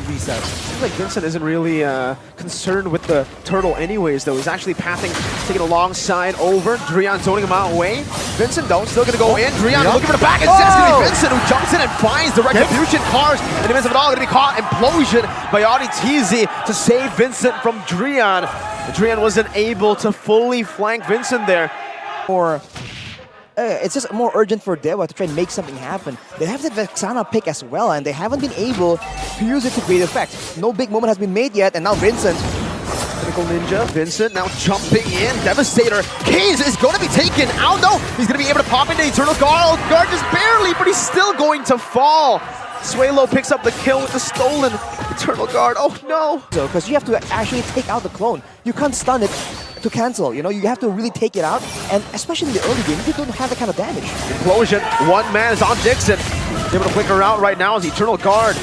reset. Seems like Vincent isn't really concerned with the turtle anyways, though. He's actually pathing, taking alongside over. Drian zoning him out away. Vincent, though, still gonna go in. Drian looking for the back, and it's gonna be Vincent who jumps in and finds the retribution. Cars in the midst of it all gonna be caught. Implosion by alterego to save Vincent from Drian. Drian wasn't able to fully flank Vincent there. Or it's just more urgent for Dewa to try and make something happen. They have the Vexana pick as well, and they haven't been able to use it to great effect. No big moment has been made yet, and now Vincent. Critical Ninja, Vincent now jumping in. Devastator. Kaze is going to be taken out, though. He's going to be able to pop into Eternal Guard. Guard just barely, but he's still going to fall. Suelo picks up the kill with the stolen Eternal Guard. Oh no! So, because you have to actually take out the clone. You can't stun it to cancel, you know? You have to really take it out, and especially in the early game, you don't have that kind of damage. Implosion. One man is on Dixon. He's able to flicker out right now as Eternal Guard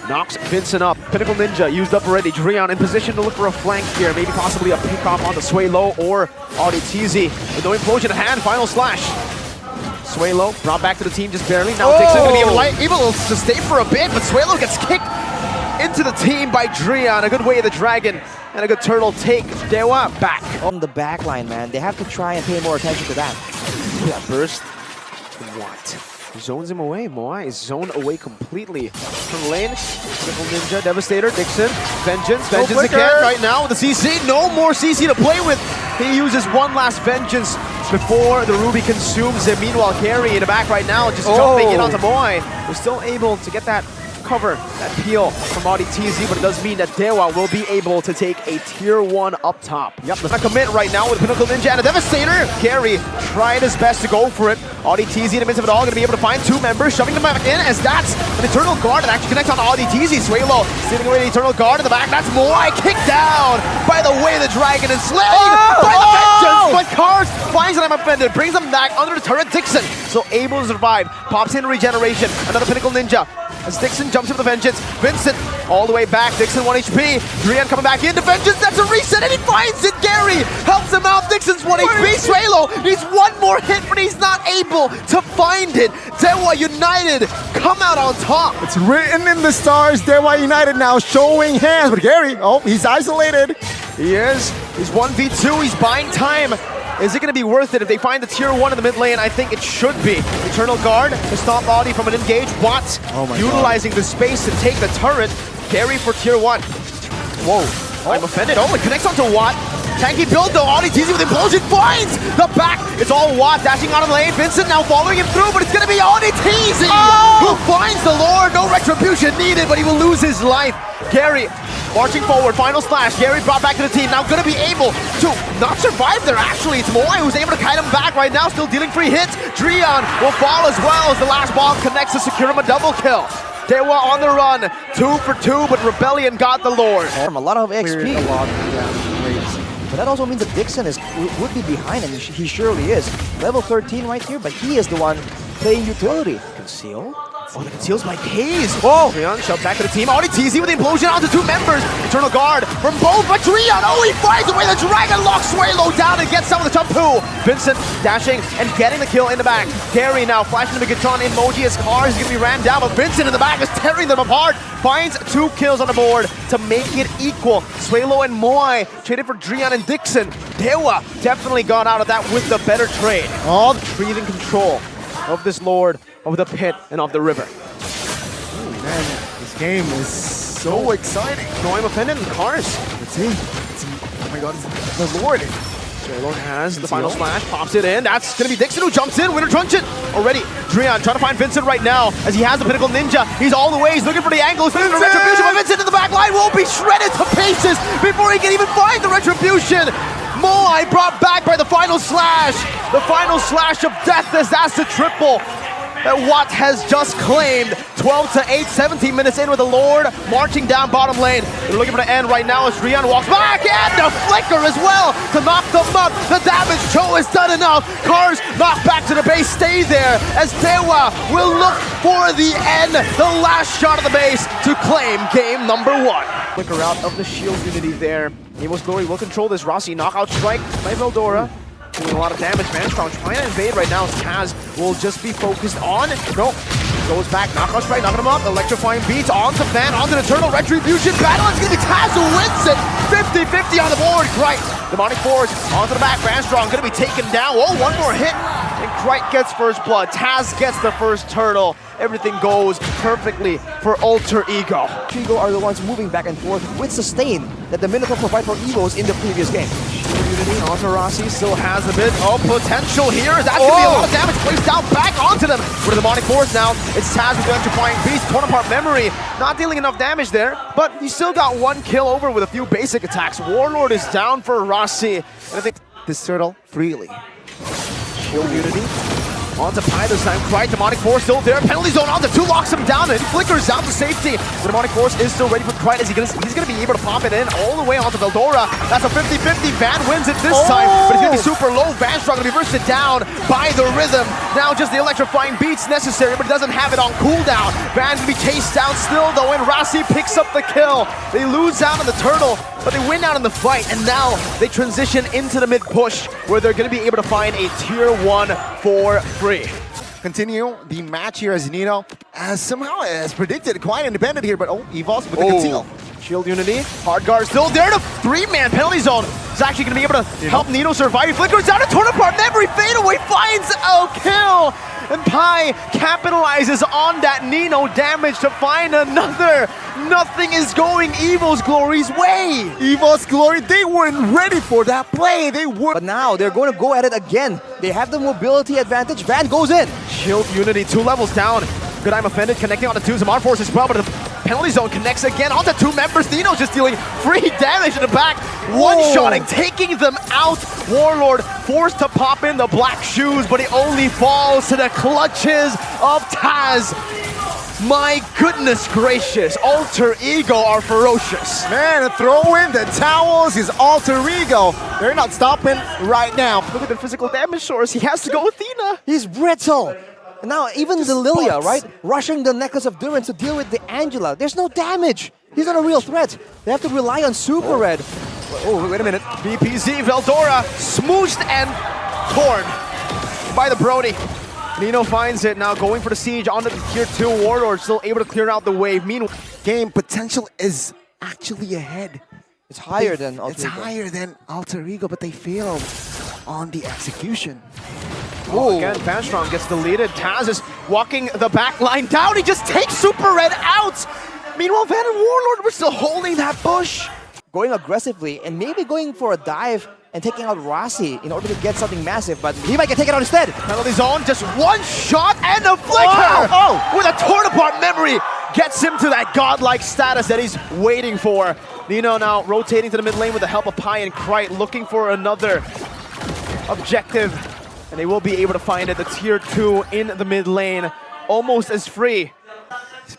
knocks Vincent up. Pinnacle Ninja used up already. Drian in position to look for a flank here. Maybe possibly a pick off onto Suelo or alterego. With no Implosion at hand, final slash. Suelo brought back to the team just barely. Now Dixon going to be able to stay for a bit, but Suelo gets kicked into the team by Drian. A good way of the dragon and a good turtle take Dewa back. On the back line, man, they have to try and pay more attention to that. Yeah, burst. What? Zones him away. Moai is zoned away completely from the lane. Triple Ninja, Devastator, Dixon, Vengeance again right now with the CC. No more CC to play with. He uses one last Vengeance before the Ruby consumes him. Meanwhile, Carry in the back right now, just jumping in onto Moai. We're still able to get that cover, that peel from alterego, but it does mean that Dewa will be able to take a tier 1 up top. Yep, the commit right now with Pinnacle Ninja and a Devastator. Carry tried his best to go for it. alterego in the midst of it all, going to be able to find 2 members, shoving them back in, as that's an Eternal Guard that actually connects on alterego. Suelo stealing away the Eternal Guard in the back. That's Moai kicked down by the way the dragon is slain by the Vengeance, but Cars finds that I'm offended, brings him back under the turret. Dixon still able to survive, pops in regeneration, another Pinnacle Ninja. As Dixon jumps into the Vengeance, Vincent all the way back, Dixon 1 HP, Drian coming back into Vengeance, that's a reset and he finds it, Gary helps him out, Dixon's 1 HP, Suelo needs one more hit but he's not able to find it. Dewa United come out on top. It's written in the stars, Dewa United now showing hands, but Gary, he's isolated. He is, he's 1v2, he's buying time. Is it going to be worth it if they find the tier 1 in the mid lane? I think it should be. Eternal Guard to stop Audi from an engage. Watt utilizing the space to take the turret. Carry for tier 1. Whoa, I'm offended. Oh, it connects onto Watt. Tanky build though, alterego with Implosion finds the back. It's all Watt dashing out of the lane. Vincent now following him through, but it's going to be alterego who finds the Lord. No retribution needed, but he will lose his life. Gary marching forward, final slash. Gary brought back to the team, now going to be able to not survive there actually. It's Moai who's able to kite him back right now, still dealing 3 hits. Drian will fall as well as the last bomb connects to secure him a double kill. Dewa on the run, 2 for 2, but Rebellion got the Lord. A lot of XP. But that also means that Dixon would be behind, and he surely is. Level 13 right here, but he is the one playing utility. Conceal? Oh, the conceals by Kaze. Whoa! Drian shoved back to the team. alterego with the Implosion onto 2 members. Eternal Guard from both, but Drian, he finds away the dragon, locks Suelo down and gets some of the jump too. Vincent dashing and getting the kill in the back. Gary now flashing the Megatron emoji as Cars is going to be ran down, but Vincent in the back is tearing them apart. Finds 2 kills on the board to make it equal. Suelo and Moai traded for Drian and Dixon. Dewa definitely got out of that with the better trade. All breathing control of this Lord of the pit and of the river. Oh man, this game is so exciting. No, I'm offended in Cars. Let's see. Oh my god, it's the Lord. Suelo has the final splash, pops it in. That's going to be Dixon who jumps in, Winter Truncheon already. Drian trying to find Vincent right now as he has the Pinnacle Ninja. He's all the way, he's looking for the angle, he's looking for the retribution, but Vincent in the back line will be shredded to pieces before he can even find the retribution. Moai brought back by the final slash. The final slash of death as that's the triple that Watt has just claimed. 12 to 8, 17 minutes in with the Lord marching down bottom lane. They're looking for the end right now as Drian walks back and the flicker as well to knock them up. The damage Cho has done enough. Cars knocked back to the base, stay there as Dewa will look for the end. The last shot of the base to claim game number 1. Flicker out of the shield unity there. Evos Glory will control this. Rossi knockout strike by Veldora. Doing a lot of damage. Manstrong trying to invade right now. Kaz will just be focused on. No. Goes back, knockout strike, knocking him up. Electrifying beats onto Van, onto the Eternal Retribution battle. It's gonna be Taz who wins it. 50-50 on the board. Krite, Demonic Force onto the back. Van Strong gonna be taken down. Oh, one more hit. And Krite gets first blood. Taz gets the first turtle. Everything goes perfectly for Alter Ego. Ego are the ones moving back and forth with sustain that the Minotaur provide for Evos in the previous game. Unity onto Rossi, still has a bit of potential here. That's going to be a lot of damage placed out back onto them. With the Demonic Force now, it's Taz with the Electrifying Beast, torn apart memory. Not dealing enough damage there, but he still got one kill over with a few basic attacks. Warlord is down for Rossi. And I think This turtle freely. Shield Unity. Onto Pi this time. Krite, Demonic Force still there. Penalty zone onto 2, locks him down, and he flickers out to safety. The Demonic Force is still ready for Krite. He's gonna be able to pop it in all the way onto Veldora. That's a 50-50. Van wins it this time, but he's gonna be super low. Van Strong gonna be bursted down by the rhythm. Now just the electrifying beats necessary, but he doesn't have it on cooldown. Van's gonna be chased down still though, and Rossi picks up the kill. They lose out on the turtle, but they win out in the fight, and now they transition into the mid push, where they're gonna be able to find a tier 1 for free. Continue the match here as Nino, as somehow as predicted, quite independent here, but Evos with the conceal. Shield Unity, hard guard still there to 3-man penalty zone. Is actually going to be able to help Nino survive. He flickers down to torn apart memory, fadeaway finds a kill. And Pi capitalizes on that Nino damage to find another. Nothing is going Evo's Glory's way. Evos Glory, they weren't ready for that play. They were. But now they're going to go at it again. They have the mobility advantage. Van goes in. Shield Unity, 2 levels down. Good, I'm offended, connecting onto 2 Zamar Force as well, but the penalty zone connects again onto 2 members. Nino's just dealing free damage in the back. One-shotting, taking them out. Warlord forced to pop in the black shoes, but he only falls to the clutches of Taz. My goodness gracious, Alter Ego are ferocious. Man, throw in the towels is Alter Ego. They're not stopping right now. Look at the physical damage source. He has to go with Athena. He's brittle. And now even the Lilia, right? Rushing the Necklace of Durance to deal with the Angela. There's no damage. He's not a real threat. They have to rely on Super Red. Oh, wait a minute. BPZ, Veldora, smooshed and torn by the Brody. Nino finds it now, going for the siege onto the tier 2 Warlord, still able to clear out the wave. Meanwhile, Game potential is actually ahead. It's higher than Alter It's Ego. higher than Alter Ego, but they failed on the execution. again, Van Strong gets deleted. Taz is walking the back line down. He just takes Super Red out. Meanwhile, Van and Warlord were still holding that bush. Going aggressively and maybe going for a dive and taking out Rossi in order to get something massive, but he might get taken out instead. Penalty zone, just one shot and a flicker! With a torn apart memory, gets him to that godlike status that he's waiting for. Nino now rotating to the mid lane with the help of Pi and Krite, looking for another objective. And they will be able to find it, the tier 2 in the mid lane, almost as free.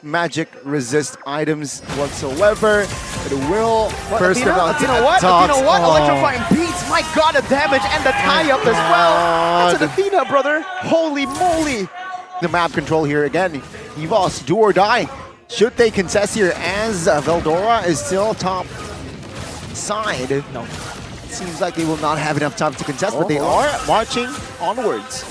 Magic resist items whatsoever. It will first Athena, of all. Athena what? Athena what? Electrifying beats. My god, the damage and the tie-up as well. That's an Athena, brother. Holy moly. The map control here again. Evos, do or die. Should they contest here as Veldora is still top side? No. It seems like they will not have enough time to contest, but they are marching onwards.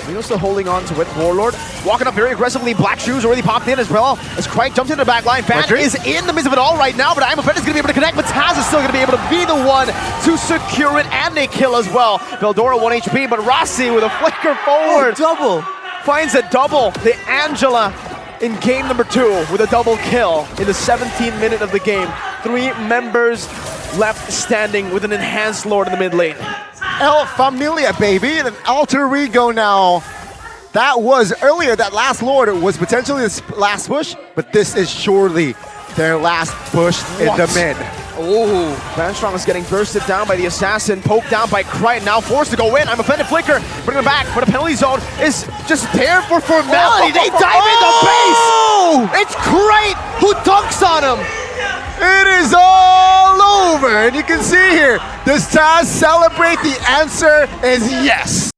Nino's still holding on to it. Warlord walking up very aggressively. Black shoes already popped in as well as Krite jumps into the back line. Van is in the midst of it all right now, but I'm offended is going to be able to connect, but Taz is still going to be able to be the one to secure it and a kill as well. Veldora 1 HP, but Rossi with a flicker forward. Double. Finds a double. The Angela in game number 2 with a double kill in the 17th minute of the game. 3 members left standing with an enhanced Lord in the mid lane. El Familia, baby, and an Alter Ego now. That was earlier, that last Lord was potentially this last push, but this is surely their last push in the mid. Oh, Van Strong is getting bursted down by the assassin, poked down by Krite, now forced to go in. I'm offended, flicker, bring him back, but the penalty zone is just there for formality. They dive in the base! It's Krite who dunks on him! It is all over, and you can see here, does Taz celebrate? The answer is yes.